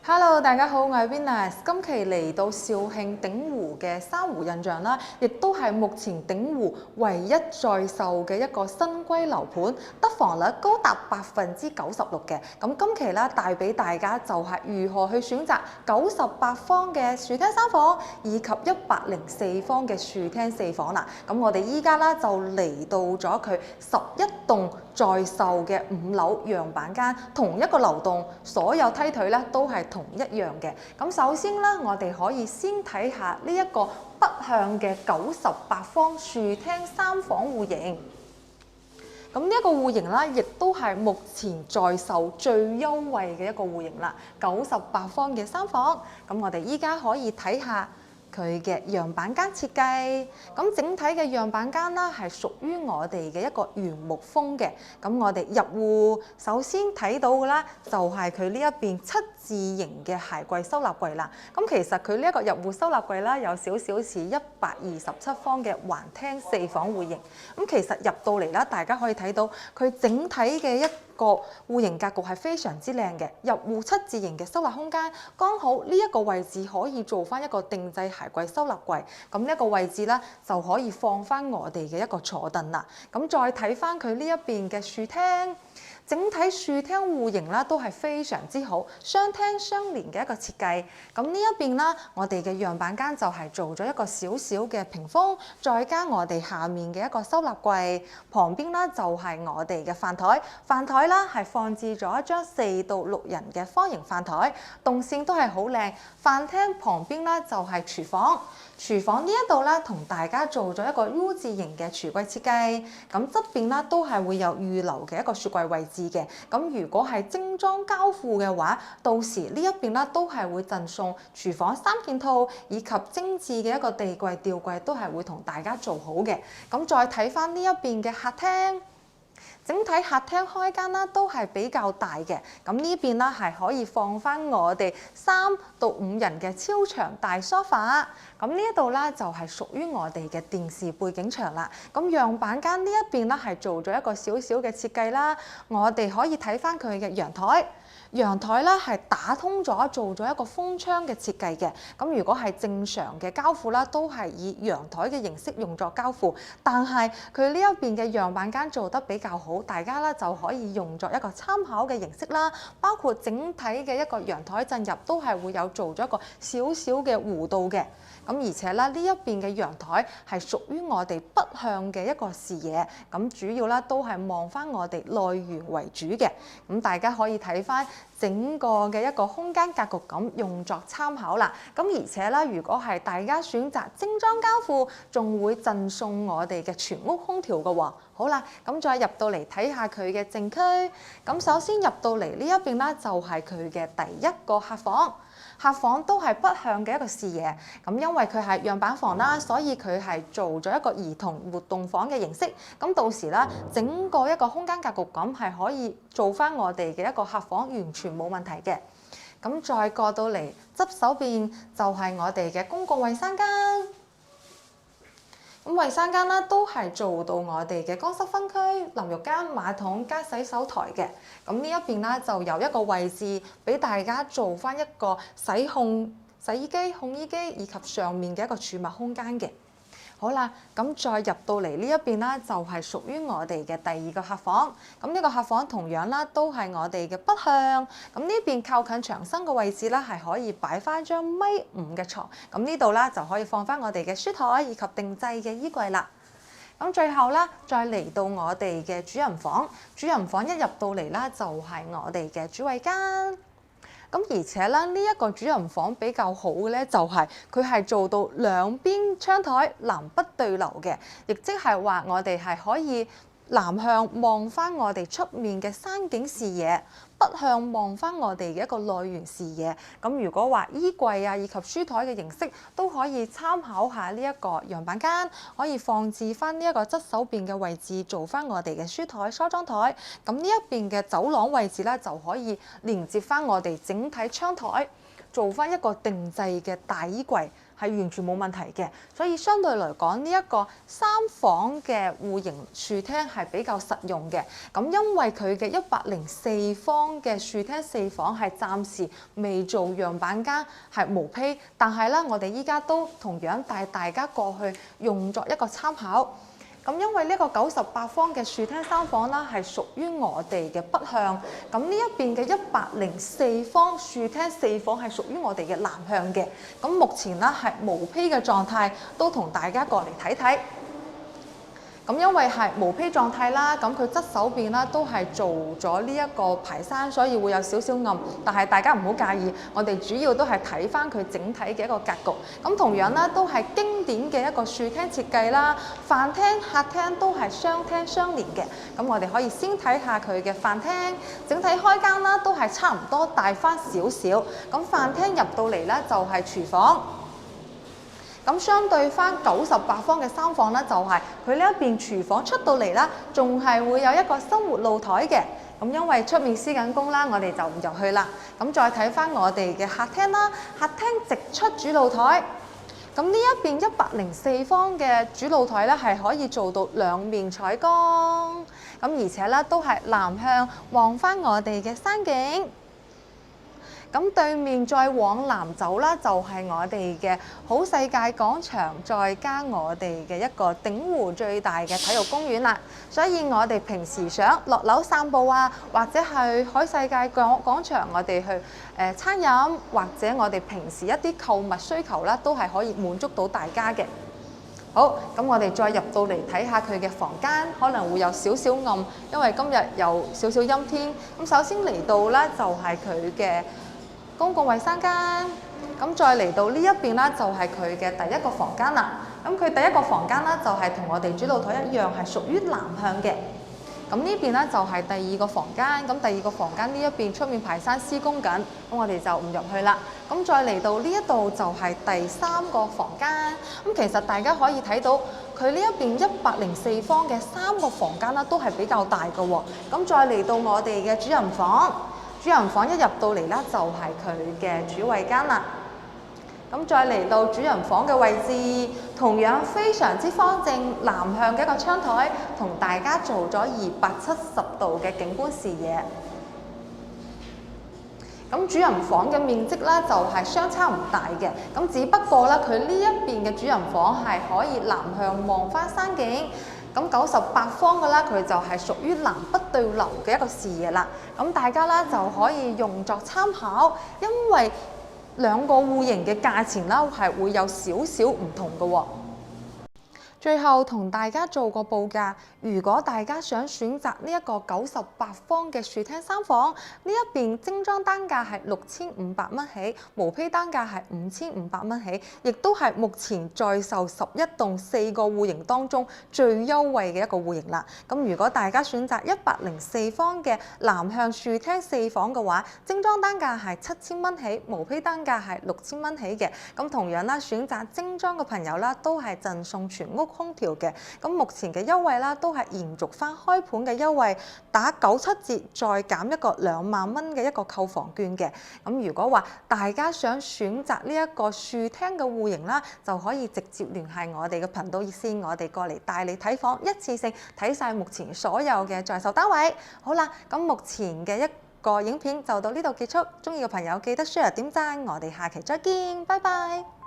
Hello，大家好，我係 Venus。今期嚟到肇慶鼎湖嘅珊瑚印象啦，亦都係目前鼎湖唯一在售嘅一個新歸樓盤，得房率高達96%嘅。咁今期啦，帶俾大家就係如何去選擇98方嘅樹廳三房，以及104方嘅樹廳四房啦。咁我哋依家啦就嚟到咗佢11棟在售嘅5樓樣板間，同一個樓棟，所有梯腿咧都係同一樣嘅。咁首先咧，我哋可以先睇下呢一個北向嘅98方樹廳三房戶型。咁呢一個戶型啦，亦都係目前在售最優惠嘅一個戶型啦，98方嘅三房。咁我哋依家可以睇下佢嘅樣板間設計，咁整體嘅樣板間啦係屬於我哋嘅一個原木風嘅。咁我哋入戶首先睇到嘅啦，就係佢呢一邊7字形嘅鞋櫃收納櫃啦。咁其實佢呢一個入戶收納櫃啦，有少少似127方嘅橫廳四房戶型。咁其實入到嚟啦，大家可以睇到佢整體嘅一個戶型格局係非常之靚嘅，入戶7字形嘅收納空間，剛好呢一個位置可以做翻一個定制鞋櫃收納櫃，咁呢一個位置咧就可以放翻我哋嘅一個坐凳啦。咁再睇翻佢呢一邊嘅樹廳。整體樹廳戶型啦都係非常之好，雙廳相連嘅一個設計。咁呢一邊啦，我哋嘅樣板間就係做咗一個小小嘅屏風，再加我哋下面嘅一個收納櫃，旁邊啦就係我哋嘅飯台。飯台啦係放置咗一張4到6人嘅方形飯台，動線都係好靚。飯廳旁邊啦就係廚房。廚房呢一度啦，同大家做咗一個 U 字形嘅櫥櫃設計，咁側邊啦都係會有預留嘅一個雪櫃位置嘅。咁如果係精裝交付嘅話，到時呢一邊啦都係會贈送廚房3件套，以及精緻嘅一個地櫃吊櫃都係會同大家做好嘅。咁再睇翻呢一邊嘅客廳。整體客廳開間啦都係比較大嘅，咁呢邊啦係可以放翻我哋3到5人嘅超長大梳化。咁呢一度啦就係屬於我哋嘅電視背景牆啦。咁樣板間呢一邊啦係做咗一個小小嘅設計啦，我哋可以睇翻佢嘅陽台。陽台啦係打通咗，做咗一個風窗嘅設計嘅。咁如果係正常嘅交付啦，都係以陽台嘅形式用作交付。但係佢呢一邊嘅樣板間做得比較好，大家啦就可以用作一個參考嘅形式啦。包括整體嘅一個陽台進入都係會有做咗一個小小嘅弧度嘅。咁而且啦，呢一邊嘅陽台係屬於我哋北向嘅一個視野，咁主要啦都係望翻我哋內園為主嘅。咁大家可以睇翻整個嘅一個空間格局咁用作參考啦。咁而且啦，如果係大家選擇精裝交付，仲會贈送我哋嘅全屋空調嘅喎。好啦，咁再入到嚟睇下佢嘅正區。咁首先入到嚟呢一邊啦，就係佢嘅第一個客房。客房都係北向嘅一個視野，咁因為佢係樣板房啦，所以佢係做咗一個兒童活動房嘅形式。咁到時啦，整個一個空間格局咁係可以做翻我哋嘅一個客房，完全冇問題嘅。咁再過到嚟側手邊就係我哋嘅公共衛生間。咁衞生間啦，都係做到我哋嘅乾濕分區、淋浴間、馬桶加洗手台嘅。咁呢一邊啦，就有一個位置俾大家做翻一個洗衣機、烘衣機以及上面嘅一個儲物空間嘅。好啦，咁再入到嚟呢一邊啦，就係屬於我哋嘅第二個客房。咁呢個客房同樣啦，都係我哋嘅北向。咁呢邊靠近牆身嘅位置啦，係可以擺翻張1.5米嘅床。咁呢度啦就可以放翻我哋嘅書台以及定製嘅衣櫃啦。咁最後啦，再嚟到我哋嘅主人房。主人房一入到嚟啦，就係我哋嘅主衛間。咁而且咧，呢一個主人房比較好嘅咧，就係佢係做到兩邊窗台南北對流嘅，亦即係話我哋係可以南向望翻我哋出面嘅山景視野，北向望翻我哋嘅一個內園視野。咁如果話衣櫃啊以及書台嘅形式都可以參考下呢一個樣板間，可以放置翻呢一個側手邊嘅位置，做翻我哋嘅書台、梳妝台。咁呢一邊嘅走廊位置咧，就可以連接翻我哋整體窗台，做翻一個定製嘅大衣櫃。係完全冇問題嘅。所以相對嚟講，呢一個3房嘅戶型樹廳係比較實用嘅。咁因為佢嘅104方嘅樹廳4房係暫時未做樣板間，係毛坯，但係咧我哋依家都同樣帶大家過去用作一個參考。咁因為呢個98方嘅樹廳3房啦，係屬於我哋嘅北向。咁呢一邊嘅104方樹廳4房係屬於我哋嘅南向嘅。咁目前咧係毛坯嘅狀態，都同大家過嚟睇睇。咁因為係毛坯狀態啦，咁佢側手邊啦都係做咗呢一個排山，所以會有少少暗。但係大家唔好介意，我哋主要都係睇翻佢整體嘅一個格局。咁同樣啦，都係經典嘅一個樹廳設計啦，飯廳、客廳都係雙廳相連嘅。咁我哋可以先睇下佢嘅飯廳，整體開間啦都係差唔多大翻少少。咁飯廳入到嚟咧就係廚房。咁相對翻98方嘅3房咧，就係佢呢一邊廚房出到嚟啦，仲係會有一個生活露台嘅。咁因為出面施緊工啦，我哋就唔入去啦。咁再睇翻我哋嘅客廳啦，客廳直出主露台。咁呢一邊104方嘅主露台咧，係可以做到兩面採光。咁而且咧都係南向望翻我哋嘅山景。咁對面再往南走啦，就係我哋嘅好世界廣場，再加我哋嘅一個鼎湖最大嘅體育公園啦。所以我哋平時想落樓散步啊，或者去海世界廣場，我哋去餐飲，或者我哋平時一啲購物需求啦，都係可以滿足到大家嘅。好，咁我哋再入到嚟睇下佢嘅房間，可能會有少少暗，因為今日有少少陰天。咁首先嚟到咧，就係佢嘅公共衛生間，咁再嚟到呢一邊啦，就係佢嘅第一個房間啦。咁佢第一個房間啦，就係同我哋主露台一樣，係屬於南向嘅。咁呢邊咧就係第二個房間，咁第二個房間呢一邊出面排山施工緊，咁我哋就唔入去啦。咁再嚟到呢一度就係第三個房間。咁其實大家可以睇到，佢呢一邊104方嘅3個房間啦，都係比較大嘅喎。咁再嚟到我哋嘅主人房。主人房一入到嚟啦，就係佢嘅主衛間啦。咁再嚟到主人房嘅位置，同樣非常之方正，南向嘅一個窗台，同大家做咗270度嘅景觀視野。咁主人房嘅面積咧就係相差唔大嘅，咁只不過咧佢呢一邊嘅主人房係可以南向望翻山景。咁98方嘅啦，佢就係屬於南北對流嘅一個視野啦。咁大家咧就可以用作參考，因為兩個戶型嘅價錢啦係會有少少唔同嘅喎。最後同大家做個報價，如果大家想選擇呢一個98方嘅樹廳3房，呢一邊精裝單價係6500蚊起，毛坯單價係5500蚊起，亦都係目前在售11棟4個戶型當中最優惠嘅一個戶型啦。咁如果大家選擇104方嘅南向樹廳4房嘅話，精裝單價係7000蚊起，毛坯單價係6000蚊起嘅。咁同樣啦，選擇精裝嘅朋友啦，都係贈送全屋空調嘅。咁目前嘅優惠啦，都係延續翻開盤嘅優惠，打97折再減一個2萬蚊嘅一個購房券嘅。咁如果話大家想選擇呢一個樹廳嘅戶型啦，就可以直接聯繫我哋嘅頻道熱線，我哋過嚟帶你睇房，一次性睇晒目前所有嘅在售單位。好啦，咁目前嘅一個影片就到呢度結束，中意嘅朋友記得 share 點讚，我哋下期再見，拜拜。